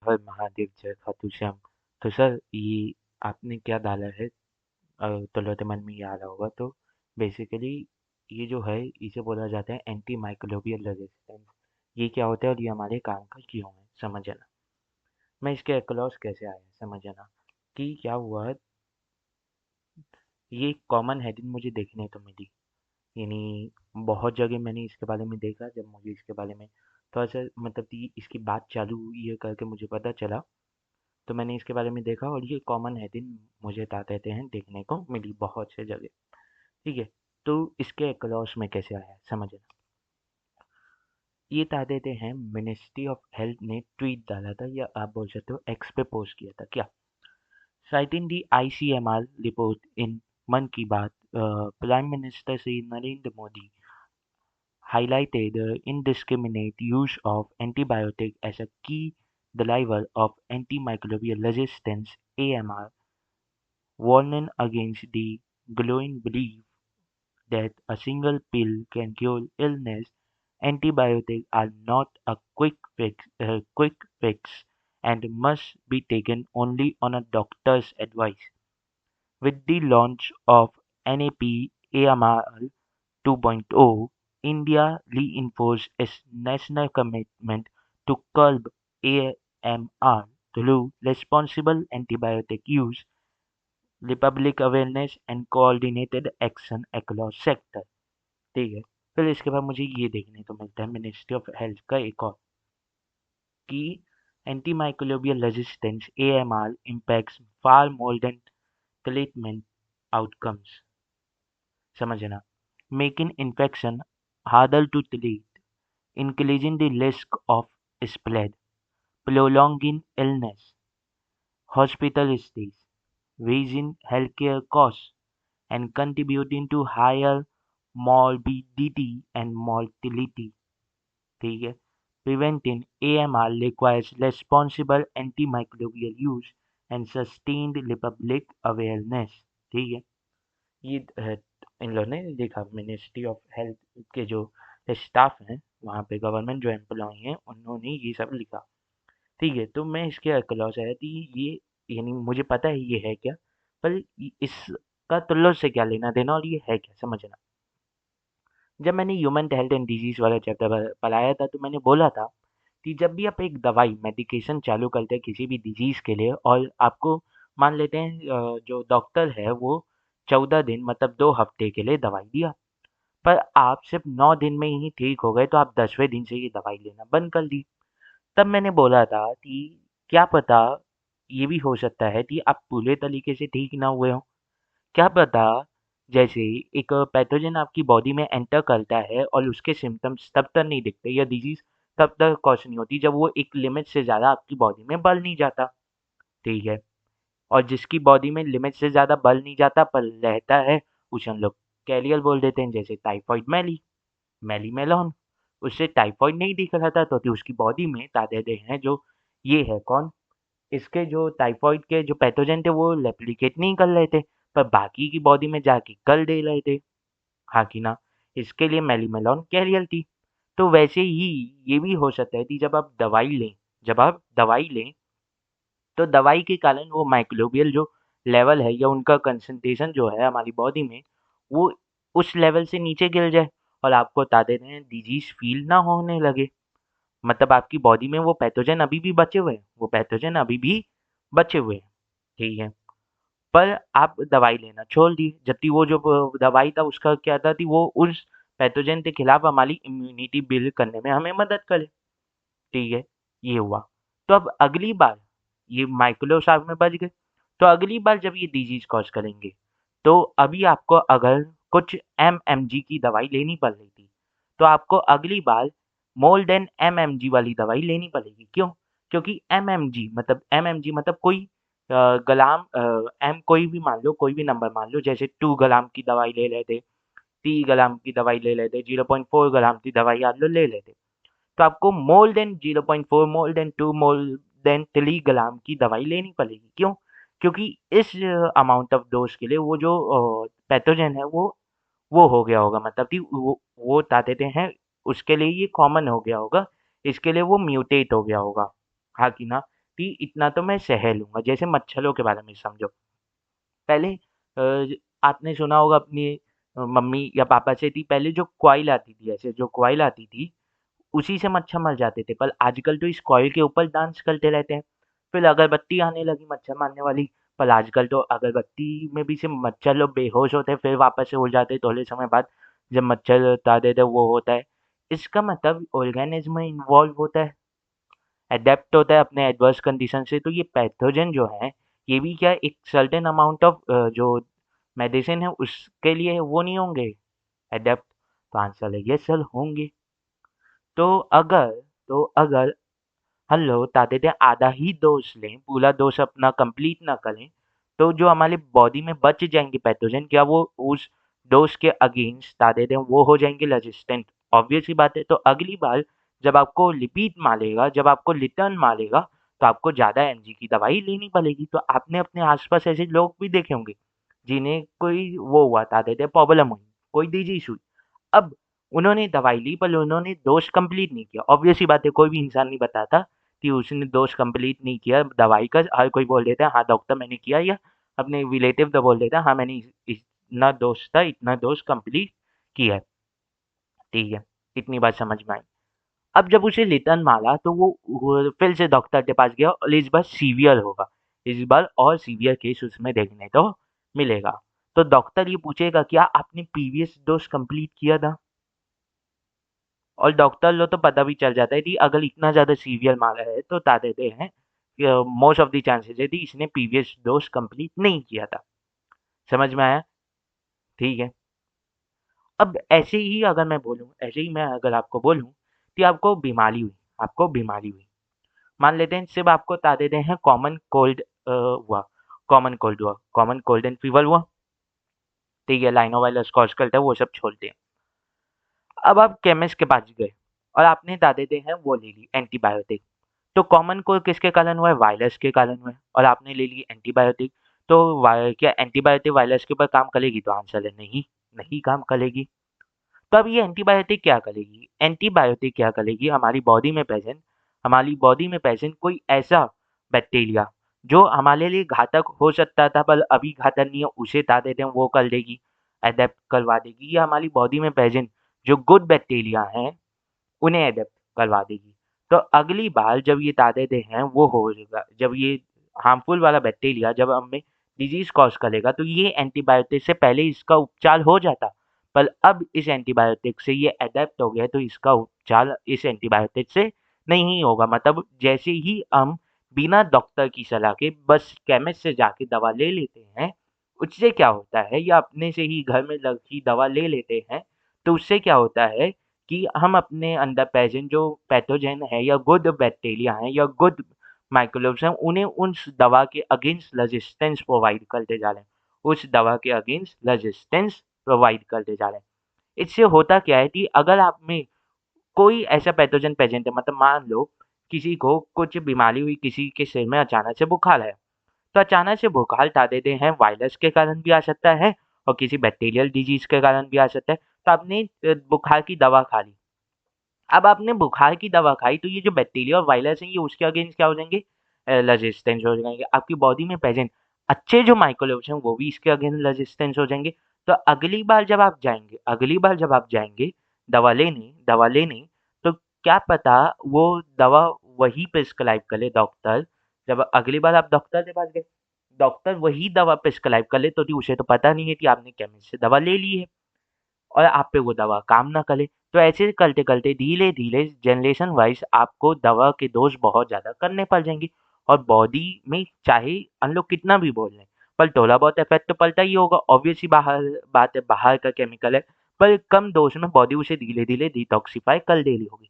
हर महादेव जय खाटू श्याम। तो सर ये आपने क्या डाला है? तो लौटे मन में ये आ रहा होगा। तो बेसिकली ये जो है इसे बोला जाता है एंटी माइक्रोबियल रेजिस्टेंस। ये क्या होता है और ये हमारे काम का क्यों है समझना। मैं इसके क्लॉज कैसे आया समझना कि क्या हुआ है। ये कॉमन हेडिंग मुझे देखने तो मिली, यानी बहुत जगह मैंने इसके बारे में देखा। जब मुझे इसके बारे में थोड़ा सा मतलब कि इसकी बात चालू हुई है करके मुझे पता चला, तो मैंने इसके बारे में देखा और ये कॉमन हेडिंग मुझे कहते हैं देखने को मिली बहुत से जगह। ठीक है, तो इसके क्रॉस में कैसे आया समझना। ये बता देते हैं मिनिस्ट्री ऑफ हेल्थ ने ट्वीट डाला था, या आप बोल सकते हो एक्स पे पोस्ट किया था क्या। Citing the ICMR report in Mann Ki Baat, Prime Minister Shri Narendra Modi highlighted the indiscriminate use of antibiotic as a key driver of antimicrobial resistance (AMR), warning against the growing belief that a single pill can cure illness. Antibiotics are not a quick fix and must be taken only on a doctor's advice. With the launch of NAP-AMR 2.0, India reinforced its national commitment to curb AMR through responsible antibiotic use, public awareness and coordinated action across sector। ठीक है, फिर इसके बाद मुझे ये देखने को मिलता है मिनिस्ट्री ऑफ हेल्थ का एक और कि antimicrobial resistance AMR impacts far more than treatment outcomes। समझना, making infection harder to treat, increasing the risk of spread, prolonging illness, hospital stays, raising healthcare costs, and contributing to higher morbidity and mortality। ठीक है, preventing AMR requires responsible antimicrobial use and sustained public awareness। ठीक है, ये इन लोगों ने देखा ministry of health के जो स्टाफ हैं वहाँ पे, गवर्नमेंट जो एम्प्लॉय हैं, उन्होंने ये सब लिखा। ठीक है, तो मैं इसके क्लॉज आया कि ये यानी मुझे पता है ये है क्या, पर इसका तुल्लों से क्या लेना देना और ये है क्या समझना। जब मैंने ह्यूमन हेल्थ एंड डिजीज वाला चैप्टर पढ़ाया था तो मैंने बोला था कि जब भी आप एक दवाई मेडिकेशन चालू करते हैं किसी भी डिजीज के लिए, और आपको मान लेते हैं जो डॉक्टर है वो 14 दिन मतलब 2 हफ्ते के लिए दवाई दिया, पर आप सिर्फ 9 दिन में ही ठीक हो गए, तो आप 10वें दिन से ये दवाई लेना बंद कर दी। तब मैंने बोला था कि क्या पता ये भी हो सकता है कि आप पूरे तरीके से ठीक ना हुए हो। क्या पता जैसे एक पैथोजन आपकी बॉडी में एंटर करता है और उसके सिम्टम्स तब तक नहीं दिखते, या डिजीज तब तक कॉज नहीं होती जब वो एक लिमिट से ज़्यादा आपकी बॉडी में बढ़ नहीं जाता। ठीक है, और जिसकी बॉडी में लिमिट से ज़्यादा बढ़ नहीं जाता पर रहता है, उसे हम लोग कैरियर बोल देते हैं। जैसे टाइफॉइड मैली, मैली मेलॉन, उससे टाइफॉइड नहीं दिख रहा था तो उसकी बॉडी में तादादे हैं जो ये है कौन, इसके जो टाइफॉइड के जो पैथोजन थे वो रेप्लिकेट नहीं कर रहे थे, पर बाकी की बॉडी में जाके कर दे रहे थे। हाँ कि ना, इसके लिए मेलीमेलॉन कैरियर थी। तो वैसे ही ये भी हो सकता है कि जब आप दवाई लें तो दवाई के कारण वो माइक्रोबियल जो लेवल है या उनका कंसंट्रेशन जो है हमारी बॉडी में, वो उस लेवल से नीचे गिर जाए और आपको बता दे रहे हैं डिजीज फील ना होने लगे। मतलब आपकी बॉडी में वो पैथोजन अभी भी बचे हुए हैं, वो पैथोजन अभी भी बचे हुए हैं। ठीक है, पर आप दवाई लेना छोड़ दी, जबकि वो जो दवाई था उसका क्या था कि वो उस पैथोजन के खिलाफ हमारी इम्यूनिटी बिल्ड करने में हमें मदद करे। ठीक है, ये हुआ। तो अब अगली बार ये माइक्रोसॉफ्ट में बच गए, तो अगली बार जब ये डिजीज कॉज करेंगे, तो अभी आपको अगर कुछ एमएमजी की दवाई लेनी पड़ रही थी, तो आपको अगली बार मोर देन एमएमजी वाली दवाई लेनी पड़ेगी। क्यों? क्योंकि एमएमजी मतलब कोई ग्राम, एम कोई भी मान लो, कोई भी नंबर मान लो, जैसे 2 ग्राम की दवाई ले लेते, 3 ग्राम की दवाई ले लेते, 0.4 ग्राम की दवाई आप लोग ले लेते, तो आपको more than 0.4, more than 2, more than 3 ग्राम की दवाई लेनी पड़ेगी। क्यों? क्योंकि इस अमाउंट ऑफ डोज के लिए वो जो पैथोजन है वो हो गया होगा, मतलब कि वो बता देते हैं उसके लिए ये कॉमन हो गया होगा, इसके लिए वो म्यूटेट हो गया होगा। हाँ कि ना, कि इतना तो मैं सह लूँगा। जैसे मच्छरों के बारे में समझो, पहले आपने सुना होगा अपनी मम्मी या पापा से थी पहले जो कॉइल आती थी ऐसे जो कॉइल आती थी, उसी से मच्छर मर जाते थे। पर आजकल तो इस कॉइल के ऊपर डांस करते रहते हैं। फिर अगरबत्ती आने लगी मच्छर मारने वाली, पर आजकल तो अगरबत्ती में भी सिर्फ़ मच्छर लोग बेहोश होते हैं, फिर वापस से उड़ जाते हैं थोड़े समय बाद, जब मच्छर उड़ा देते हैं वो होता है। इसका मतलब ऑर्गेनिज़्म में इन्वॉल्व होता है, एडैप्ट होता है अपने एडवर्स कंडीशन से, तो ये पैथोजन जो हैं, ये भी क्या एक सर्टेन अमाउंट ऑफ जो मेडिसिन है उसके लिए वो नहीं होंगे एडैप्ट? तो आंसर है यस सर होंगे। तो अगर तो अगर हम लोग ताकतें आधा ही डोज़ लें, पूरा डोज़ अपना कंप्लीट ना करें, तो जो हमारे बॉडी में बच जाएँगे पैथोजन क्या वो उस डोज़ के अगेंस्ट ताकतें वो हो जाएँगे रेज़िस्टेंट? ऑब्वियस सी बात है। तो अगली बार जब आपको रिपीट मारेगा, जब आपको रिटर्न मारेगा, तो आपको ज़्यादा एमजी की दवाई लेनी पड़ेगी। तो आपने अपने आस-पास ऐसे लोग भी देखे होंगे, जिन्हें कोई वो हुआ ताकतें प्रॉब्लम हुई, कोई डिज़ीज़ हुई। अब उन्होंने दवाई ली पर उन्होंने डोज़ कंप्लीट नहीं किया। ऑब्वियस सी बात है कोई भी इंसान नहीं बताता कि उसने डोज़ कंप्लीट नहीं किया दवाई का। हर कोई बोल देता है हाँ डॉक्टर मैंने किया या अपने रिलेटिव तो बोल देता है हाँ मैंने इतना डोज़ था, इतना डोज़ कंप्लीट किया है। ठीक है, इतनी बात समझ में आई। अब जब उसे रिटर्न मारा तो वो फिर से डॉक्टर के पास गया और इस बार सीवियर होगा। इस बार और सीवियर केस उसमें देखने को मिलेगा। तो डॉक्टर ये पूछेगा क्या आपने प्रीवियस डोज़ कंप्लीट किया था? और डॉक्टर लोग तो पता भी चल जाता है कि अगर इतना ज़्यादा सीवियर मारा है तो बता देते हैं मोस्ट ऑफ द चांसेस है कि इसने प्रीवियस डोज कंप्लीट नहीं किया था। समझ में आया? ठीक है। अब ऐसे ही अगर मैं बोलूँ ऐसे ही मैं अगर आपको बोलूँ कि आपको बीमारी हुई। मान लेते हैं सिर्फ़ आपको बता देते हैं हुआ, कॉमन कोल्ड एंड फीवर हुआ। ठीक है, लाइनोवायरस, कॉज़कल्ट है वो सब छोड़ते हैं। अब आप केमिस्ट के पास गए और आपने बता देते हैं वो ले ली एंटीबायोटिक। तो कॉमन कोल्ड किसके कारण हुआ है? वायरस के कारण हुआ है और आपने ले ली एंटीबायोटिक। तो क्या एंटीबायोटिक वायरस के ऊपर काम करेगी? तो आंसर है नहीं, नहीं काम करेगी। तो अब ये एंटीबायोटिक क्या करेगी? एंटीबायोटिक क्या करेगी? हमारी बॉडी में प्रेज़ेंट कोई ऐसा बैक्टीरिया जो हमारे लिए घातक हो सकता था पर अभी घातक नहीं है, उसे हटा देते हैं, वो कर देगी, एडैप्ट करवा देगी। या हमारी बॉडी में प्रेज़ेंट जो गुड बैक्टीरिया हैं उन्हें एडॉप्ट करवा देगी। तो अगली बार जब ये ताकतें हैं वो होगा जब ये हार्मफुल वाला बैक्टीरिया जब हमें डिज़ीज़ कॉज़ करेगा तो ये एंटीबायोटिक से पहले इसका उपचार हो जाता। पर अब इस एंटीबायोटिक से ये एडॉप्ट हो गया है तो इसका उपचार इस एंटीबायोटिक से नहीं होगा। मतलब जैसे ही हम बिना डॉक्टर की सलाह के बस केमिस्ट से जाके दवा ले लेते हैं, उससे क्या होता है या अपने से ही घर में रखी दवा ले लेते हैं, तो उससे क्या होता है कि हम अपने अंदर प्रेज़ेंट जो पैथोजेन है या गुड बैक्टीरिया हैं या गुड माइक्रोब्स हैं, उन्हें उस दवा के अगेंस्ट रेज़िस्टेंस प्रोवाइड करते जा रहे हैं। उस दवा के अगेंस्ट रेज़िस्टेंस प्रोवाइड करते जा रहे हैं। इससे होता क्या है कि अगर आप में कोई ऐसा पैथोजेन प्रेज़ेंट है मतलब मान लो किसी को कुछ बीमारी हुई, किसी के सिर में अचानक से बुखार आया। तो अचानक से बुखार हटा देते हैं वायरस के कारण भी आ सकता है और किसी बैक्टीरियल डिज़ीज़ के कारण भी आ सकता है। तो आपने बुखार की दवा खा ली। अब आपने बुखार की दवा खाई तो ये जो बैक्टीरिया और वायरस हैं ये उसके अगेंस्ट क्या हो जाएँगे? रेज़िस्टेंस हो जाएँगे। आपकी बॉडी में प्रेज़ेंट अच्छे जो माइक्रोब्स हैं वो भी इसके अगेंस्ट रेज़िस्टेंस हो जाएँगे। तो अगली बार जब आप जाएँगे दवा लेने तो क्या पता वो दवा वही प्रिस्क्राइब करे डॉक्टर। जब अगली बार आप डॉक्टर के पास गए, डॉक्टर वही दवा प्रिस्क्राइब कर ले तो उसे तो पता नहीं है कि आपने केमिस्ट से दवा ले ली है। और आप पे वो दवा काम ना करे। तो ऐसे करते-करते धीरे-धीरे जनरेशन वाइज़ आपको दवा के डोज़ बहुत ज़्यादा करने पड़ जाएँगे और बॉडी में चाहे हम लोग कितना भी बोल लें, पर थोड़ा बहुत इफ़ेक्ट तो पड़ता ही होगा। ऑब्वियस सी बाहर बात है, बाहर का केमिकल है, पर कम डोज़ में बॉडी उसे धीरे-धीरे डिटॉक्सिफ़ाई कर दे रही होगी।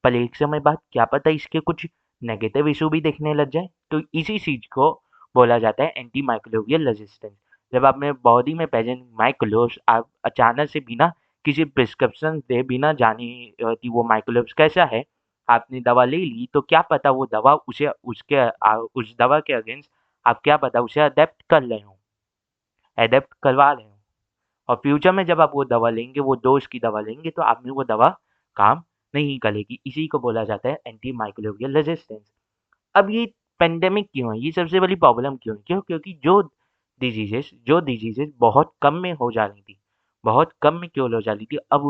पर एक समय बाद क्या पता इसके कुछ नेगेटिव इश्यू भी दिखने लग जाएँ। तो इसी चीज़ को बोला जाता है एंटी माइक्रोबियल रेज़िस्टेंस। जब आप में बॉडी में प्रेज़ेंट माइक्रोब्स आप अचानक से बिना किसी प्रिस्क्रिप्शन से बिना जाने कि वो माइक्रोब्स कैसा है, आपने दवा ले ली तो क्या पता वो दवा उस दवा के अगेंस्ट आप क्या पता उसे एडॉप्ट करवा रहे हों। और फ्यूचर में जब आप वो दवा लेंगे, वो डोज़ की दवा लेंगे तो आप में वो दवा काम नहीं करेगी। इसी को बोला जाता है एंटी माइक्रोबियल रेज़िस्टेंस। अब ये पेंडेमिक क्यों है, ये सबसे बड़ी प्रॉब्लम क्यों है? क्योंकि जो डिजीज़ेज़ बहुत कम में हो जा रही थी, बहुत कम में क्योर हो जा रही थी, अब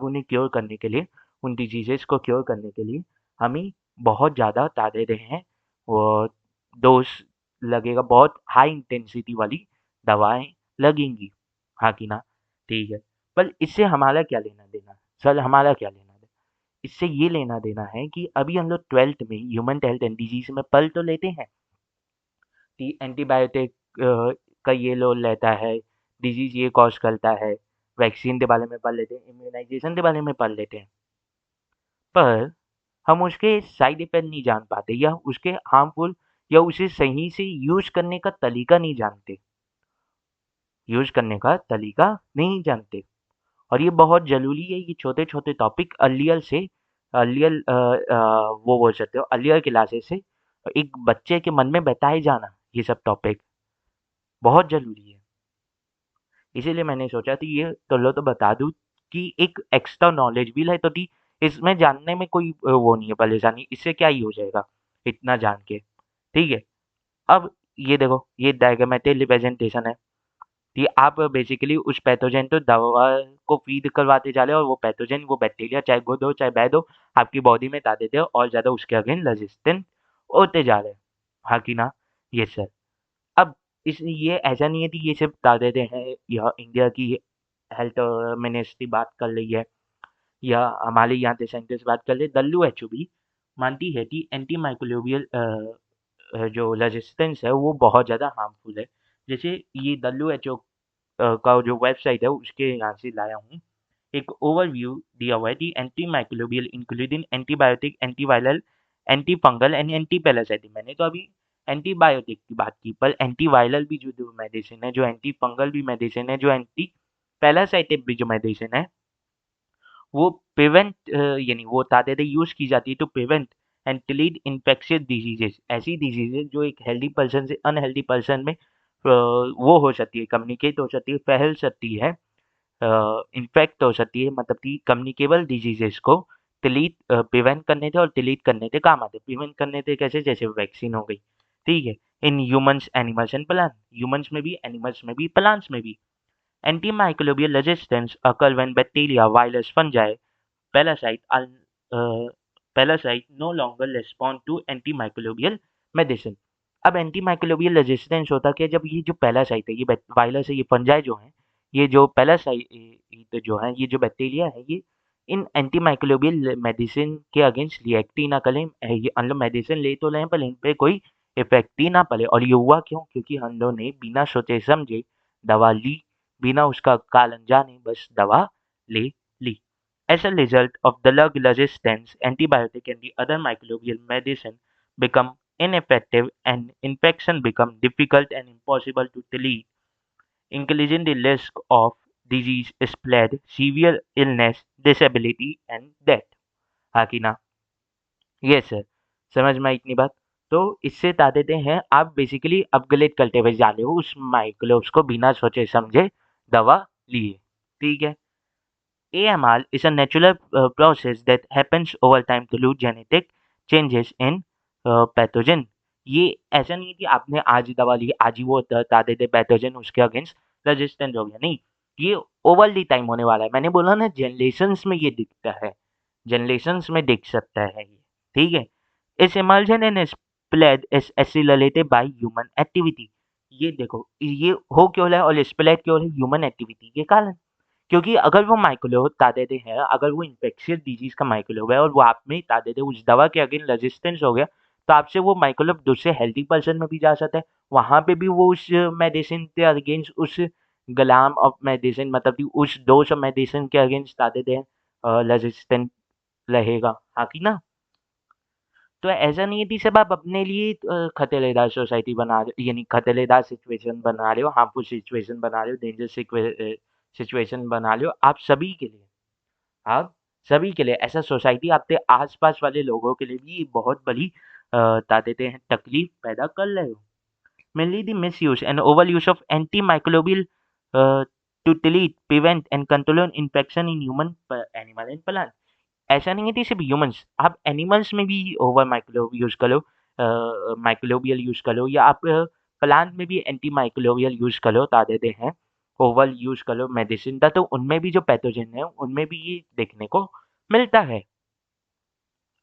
उन्हें क्योर करने के लिए, उन डिजीज़ेज़ को क्योर करने के लिए हमें बहुत ज़्यादा तादाद हैं, और डोज़ लगेगा, बहुत हाई इंटेंसिटी वाली दवाएँ लगेंगी, हाँ कि ना? ठीक है। पर इससे हमारा क्या लेना-देना? सर, हमारा क्या लेना-देना? इससे ये लेना-देना है कि अभी हम लोग 12th में ह्यूमन हेल्थ एंड डिजीज़ में पढ़ तो लेते हैं कि एंटीबायोटिक का ये रोल रहता है, डिजीज़ ये कॉज़ करता है, वैक्सीन के बारे में पढ़ लेते हैं, इम्यूनाइज़ेशन के बारे में पढ़ लेते हैं। पर हम उसके साइड इफ़ेक्ट नहीं जान पाते, या उसके हार्मफुल, या उसे सही से यूज़ करने का तरीका नहीं जानते, यूज़ करने का तरीका नहीं जानते। और ये बहुत ज़रूरी है, ये छोटे-छोटे टॉपिक वो बोल सकते हो अर्लियर क्लासेस से एक बच्चे के मन में बैठाए जाना, ये सब टॉपिक बहुत ज़रूरी है। इसीलिए मैंने सोचा कि ये चलो तो बता दूँ कि एक एक्स्ट्रा नॉलेज भी रहे, तो कि इसमें जानने में कोई वो नहीं है परेशानी, इससे क्या ही हो जाएगा इतना जान के, ठीक है? अब ये देखो, ये डायग्रामेटिक रिप्रेजेंटेशन है कि आप बेसिकली उस पैथोजेन तो दवा को फीड करवाते जा रहे हो, और वो पैथोजेन, वो बैक्टीरिया, चाहे गुड हो चाहे बैड हो, आपकी बॉडी में ला देते हो और ज़्यादा उसके अगेंस्ट रेजिस्टेंट होते जा रहे हैं। हाँ कि ना? Yes sir. अब इस ये ऐसा नहीं है कि ये सिर्फ़ बता देते हैं, यह इंडिया की हेल्थ मिनिस्ट्री बात कर रही है, या हमारे यहाँ के साइंटिस्ट बात कर रहे हैं, डब्ल्यूएचओ भी मानती है कि एंटीमाइक्रोबियल जो रेजिस्टेंस है वो बहुत ज़्यादा हार्मफुल है। जैसे ये डब्ल्यूएचओ का जो वेबसाइट है उसके यहाँ से लाया हूँ। एक ओवरव्यू दिया हुआ है कि antimicrobial including antibiotic, antiviral, antifungal and antiparasitic. मैंने तो अभी एंटीबायोटिक की बात की, पर एंटीवायरल भी जो मेडिसिन है, जो एंटीफंगल भी मेडिसिन है, जो एंटीपैरासाइटिक भी जो मेडिसिन है, वो यानी वो तादाद यूज़ की जाती है to prevent and treat infectious diseases, ऐसी डिजीज़ेज़ जो एक हेल्दी पर्सन से अनहेल्दी पर्सन में वो हो सकती है, कम्युनिकेट हो सकती है, फैल सकती है, इन्फेक्ट हो सकती है, मतलब कि कम्युनिकेबल डिजीज़ेज़ को प्रिवेंट करने थे और डिलीट करने थे काम आते। प्रिवेंट करने थे कैसे? जैसे वैक्सीन हो गई, ठीक है? In humans, animals and plant, humans में भी, एनिमल्स में भी, प्लांट्स में भी। Antimicrobial resistance occur when bacteria, virus, fungi, parasite are uh, parasite no longer respond to antimicrobial medicine. अब एंटीमाइक्रोबियल रेजिस्टेंस होता क्या है? जब ये जो पैरासाइट है, ये वायरस है, ये फंजाई जो हैं, ये जो पैरासाइट जो हैं, ये जो बैक्टीरिया है, ये इन एंटीमाइक्रोबियल मेडिसिन के अगेंस्ट रिएक्ट ही ना करें, ये हम लोग मेडिसिन ले तो लें पर इन पे कोई इफेक्ट ही ना पड़े। और ये हुआ क्यों? क्योंकि हम लोग ने बिना सोचे समझे दवा ली, बिना उसका कारण जाने बस दवा ले ली। As a result of the drug resistance, antibiotic and the other microbial medicine become ineffective and infection become difficult and impossible to treat, increasing the risk of disease spread, severe illness, disability and death. हाँ कि ना? Yes sir. समझ में आई इतनी बात? तो इससे बता देते हैं, आप बेसिकली अपग्रेड करते हुए जा रहे हो उस माइक्रोब्स को बिना सोचे समझे दवा लिए, ठीक है? AMR is a natural process that happens over time through genetic changes in pathogen. ये ऐसा नहीं है कि आपने आज दवा ली, आज ही वो बता देते पैथोजन उसके अगेंस्ट रेजिस्टेंट हो गया, नहीं। ये ओवर द टाइम होने वाला है। मैंने बोला ना, जनरेशंस में ये दिखता है, जनरेशंस में दिख सकता है ये, ठीक है? इस emulsion and spread is accelerated by human activity. ये देखो, ये हो क्यों रहा है और स्प्रेड क्यों हो रहा है? ह्यूमन एक्टिविटी के कारण। क्योंकि अगर वो माइक्रोब तादादे हैं, अगर वो इन्फेक्शियस डिजीज़ का माइक्रोब है और वो आप में तादादे उस दवा के अगेंस्ट रेजिस्टेंस हो गया, तो आपसे वो माइक्रोब दूसरे हेल्दी पर्सन में भी जा सकता है। वहाँ पे भी वो उस मेडिसिन के अगेंस्ट, उस ग्राम ऑफ मेडिसिन, मतलब कि उस डोज़ ऑफ मेडिसिन के अगेंस्ट तादादे रेजिस्टेंट रहेगा। हाँ कि ना? तो ऐसा नहीं है कि सिर्फ़ आप अपने लिए खतरेदार सोसाइटी बना रहे, यानी खतरेदार सिचुएशन बना रहे हो, हार्मफुल सिचुएशन बना रहे हो, डेंजरस सिचुएशन बना रहे हो, आप सभी के लिए, आप सभी के लिए ऐसा सोसाइटी आपके आस-पास वाले लोगों के लिए भी बहुत बड़ी बता देते हैं तकलीफ पैदा कर रहे हो। Mainly the misuse and overuse of antimicrobial to delete, prevent and control infection in human, animal and plant. ऐसा नहीं है कि सिर्फ ह्यूमन्स, आप एनिमल्स में भी ओवर माइक्रोब यूज़ करो, माइक्रोबियल यूज़ कर लो, या आप प्लांट में भी एंटी माइक्रोबियल यूज़ कर लो, ता देते हैं ओवल यूज़ कर लो मेडिसिन का, तो उनमें भी जो पैथोजन है उनमें भी ये देखने को मिलता है।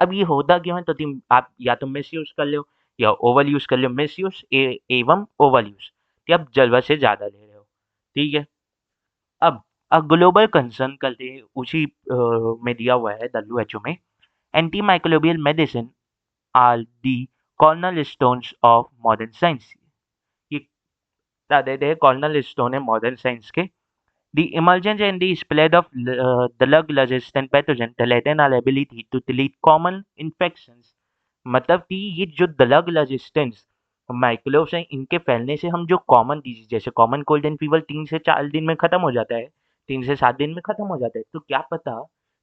अब ये होता क्यों है, तो तुम आप या तो मिसयूज़ कर लो या ओवर यूज़ कर लो। मिसयूज़ एवं ओवर यूज़, कि आप ज़रूरत से ज़्यादा ले रहे हो, ठीक है। अब ग्लोबल कंसर्न करते उसी में दिया हुआ है डब्ल्यूएचओ में, antimicrobial medicine are the cornerstones of modern science. ये बता देते हैं कॉर्नर स्टोन है मॉडर्न साइंस के। The emergence and the spread of drug-resistant pathogen, the latent ability to delete common infections, मतलब कि ये जो ड्रग रेजिस्टेंस माइक्रोब्स हैं, इनके फैलने से हम जो कॉमन डिजीज जैसे कॉमन कोल्ड एंड फीवर 3 से 4 दिन में खत्म हो जाता है, 3 से 7 दिन में खत्म हो जाता है। तो क्या पता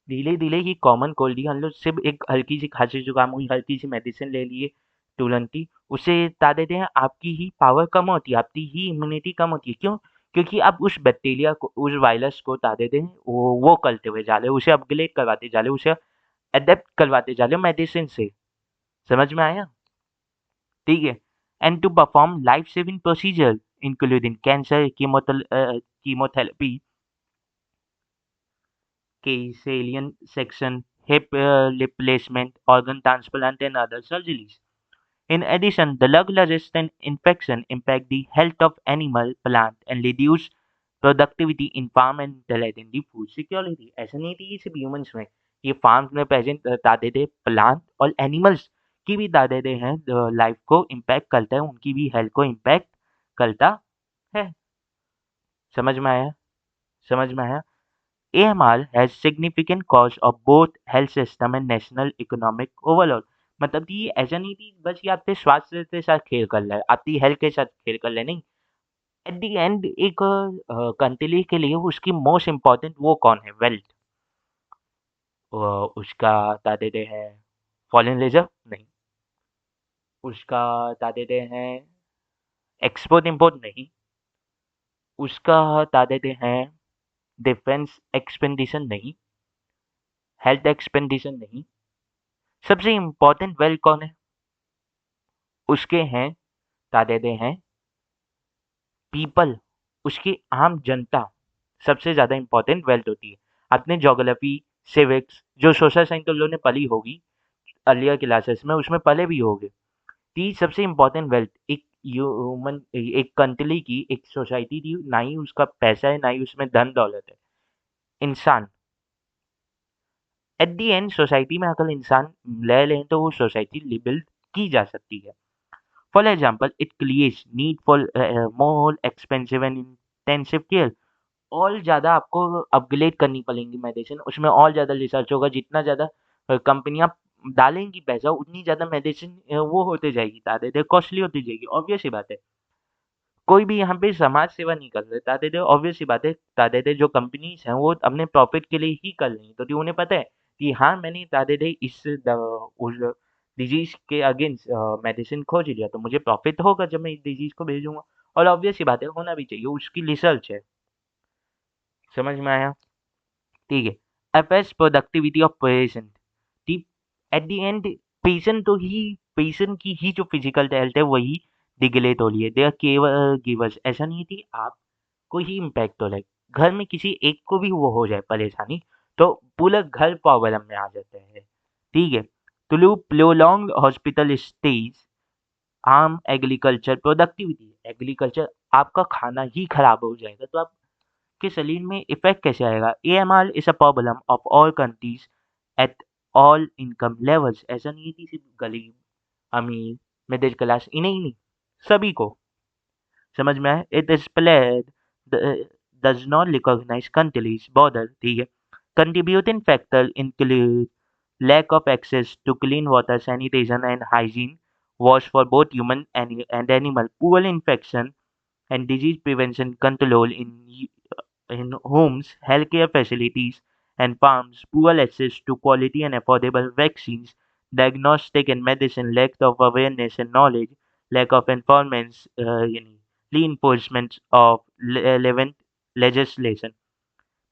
धीरे-धीरे ये कॉमन कोल्ड ही हम लोग सिर्फ एक हल्की सी खांसी जुकाम हुई, हल्की सी मेडिसिन ले लिए तुरंत ही, उससे बता देते हैं आपकी ही पावर कम होती है, आपकी ही इम्यूनिटी कम होती है। क्यों? क्योंकि आप उस बैक्टीरिया को, उस वायरस को बता देते हैं वो करते हुए जा रहे हो, उसे अपग्रेड करवाते जा रहे हो, उसे अडैप्ट करवाते जा रहे हो मेडिसिन से। समझ में आया? ठीक है। And to perform life saving procedure including cancer, chemotherapy, caesarean section, hip replacement, organ transplant, and other surgeries. In addition, the drug-resistant infection impact the health of animal, plant, and reduce productivity in farm and threaten the food security. ऐसा नहीं थी कि सिर्फ humans में, ये farms में present दादे थे, प्लांट और एनिमल्स की भी दादे दे हैं, लाइफ को इम्पैक्ट करता है, उनकी भी हेल्थ को इम्पैक्ट करता है। समझ में आया? समझ में आया? AMR has significant cause of both health system and national economic overall। मतलब कि ये ऐसा नहीं थी बस ये आपके स्वास्थ्य के साथ खेल कर रहा है, आपकी हेल्थ के साथ खेल कर रहा है, नहीं। एट द एंड एक कंट्री के लिए उसकी मोस्ट इम्पोर्टेंट वो कौन है? वेल्थ। उसका बता देते हैं फॉरेन रिजर्व, नहीं। उसका बता देते हैं एक्सपोर्ट इम्पोर्ट, नहीं। उसका बता देते हैं डिफेंस एक्सपेंडिशन, नहीं। हेल्थ एक्सपेंडिशन, नहीं। सबसे इम्पोर्टेंट वेल्थ कौन है? उसके हैं बता देते हैं पीपल, उसकी आम जनता सबसे ज़्यादा इम्पोर्टेंट वेल्थ होती है। आपने ज्योग्राफी, सिविक्स, जो सोशल साइंस तो लोगों ने पढ़ी होगी अर्लियर क्लासेस में, उसमें पढ़े भी होंगे कि सबसे इम्पोर्टेंट वेल्थ एक ह्यूमन, एक कंट्री की, एक सोसाइटी की, ना ही उसका पैसा है, ना ही उसमें धन दौलत है, इंसान। एट दी एंड सोसाइटी में अगर इंसान ले लें तो वो सोसाइटी बिल्ड की जा सकती है। For example it creates need for more expensive and intensive care. और ज़्यादा आपको अपग्रेड करनी पड़ेंगी मेडिसिन, उसमें और ज़्यादा रिसर्च होगा, जितना ज़्यादा कंपनियाँ डालेंगी पैसा, उतनी ज़्यादा मेडिसिन वो होते जाएगी, तादाद कॉस्टली होती जाएगी, ऑब्वियस सी बात है। कोई भी यहाँ पे समाज सेवा नहीं कर रहा है, तादाद ऑब्वियस सी बात है, तादाद जो कंपनीज़ हैं वो अपने प्रॉफिट के लिए ही कर रही हैं, क्योंकि उन्हें पता है कि हाँ, मैंने तादाद इस उस डिजीज़ के अगेंस्ट मेडिसिन खोज लिया, तो मुझे प्रॉफिट होगा जब मैं इस डिजीज़ को भेजूँगा, और ऑब्वियस सी बात है, होना भी चाहिए, उसकी रिसर्च है। समझ में आया? ठीक है। Affects productivity of patient. ठीक, एट द एंड पेशेंट तो ही, पेशेंट की ही जो फिजिकल हेल्थ है वही डिग्रेड हो रही है। दे आर केयर गिवर्स, ऐसा नहीं थी आपको ही इम्पैक्ट हो रहा है, घर में किसी एक को भी वो हो जाए परेशानी तो पूरा घर प्रॉब्लम में आ जाता है। ठीक है। तो prolong hospital stage arm agriculture productivity. Agriculture, आपका खाना ही खराब हो जाएगा तो आप के शरीर में इफेक्ट कैसे आएगा? AMR is a problem of all countries at all income levels. ऐसा नहीं है कि सिर्फ गरीब, अमीर, मिडिल क्लास, इन्हें ही नहीं, सभी को। समझ में आए? It is played does not recognize countries border। ठीक है। Contributing factor include lack of access to clean water, sanitation and hygiene, wash for both human and animal, poor infection and disease prevention control in homes, healthcare facilities, and farms, poor access to quality and affordable vaccines, diagnostic and medicine, lack of awareness and knowledge, lack of enforcement, reinforcement of relevant legislation.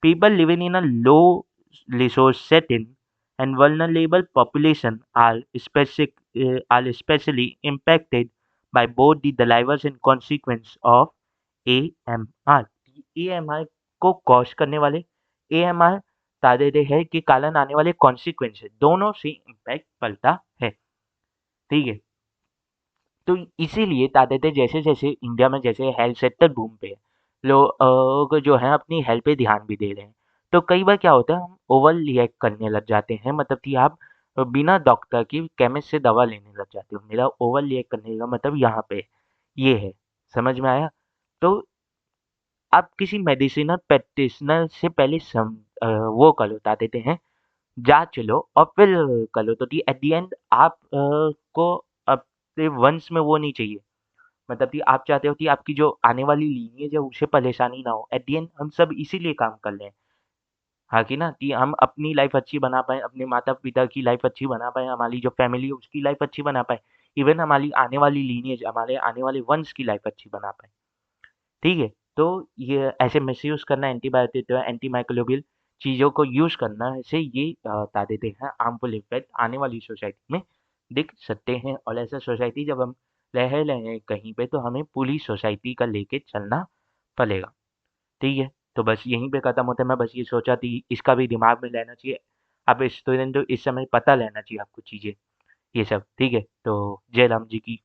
People living in a low resource setting and vulnerable population are especially impacted by both the drivers and consequence of AMR. AMR को cause करने वाले AMR तादेदे है कि कारण आने वाले consequence दोनों से इम्पैक्ट पड़ता है। ठीक है, तो इसीलिए तादेदे जैसे जैसे इंडिया में जैसे हेल्थ सेक्टर बूम पे है, लोग जो है अपनी हेल्थ पे ध्यान भी दे रहे हैं। तो कई बार क्या होता है, हम ओवर रिएक्ट करने लग जाते हैं, मतलब कि आप बिना डॉक्टर की केमिस्ट से दवा लेने लग जाते हो। मेरा ओवर रिएक्ट करने का मतलब यहाँ पे ये है, समझ में आया? तो आप किसी मेडिसिनल प्रैक्टिशनर से पहले वो कर लो, बता देते हैं, जाँच लो और फिर कर लो, तो एट द एंड आप को अपने वंश में वो नहीं चाहिए, मतलब कि आप चाहते हो कि आपकी जो आने वाली लीनिएज है उसे परेशानी ना हो। एट द एंड हम सब इसीलिए काम कर रहे हैं, हाँ कि ना, कि हम अपनी लाइफ अच्छी बना पाएँ, अपने माता-पिता की लाइफ अच्छी बना पाएँ, हमारी जो फैमिली है उसकी लाइफ अच्छी बना पाएँ, इवन हमारी आने वाली लीनिएज, हमारे आने वाले वंश की लाइफ अच्छी बना पाएँ। ठीक है? तो ये ऐसे मिसयूज़ करना एंटीबायोटिक एंटीमाइक्रोबियल चीज़ों को यूज़ करना से ये बता देते हैं हार्मफुल इफ़ेक्ट आने वाली सोसाइटी में दिख सकते हैं, और ऐसा सोसाइटी जब हम रह रहे हैं कहीं पे तो हमें पूरी सोसाइटी का लेके चलना पड़ेगा। ठीक है? तो बस यहीं पे खत्म होता है। मैं बस ये सोचा कि इसका भी दिमाग में रहना चाहिए। अब स्टूडेंट तो इस समय पता रहना चाहिए आपको चीज़ें, ये सब। ठीक है? तो जय राम जी की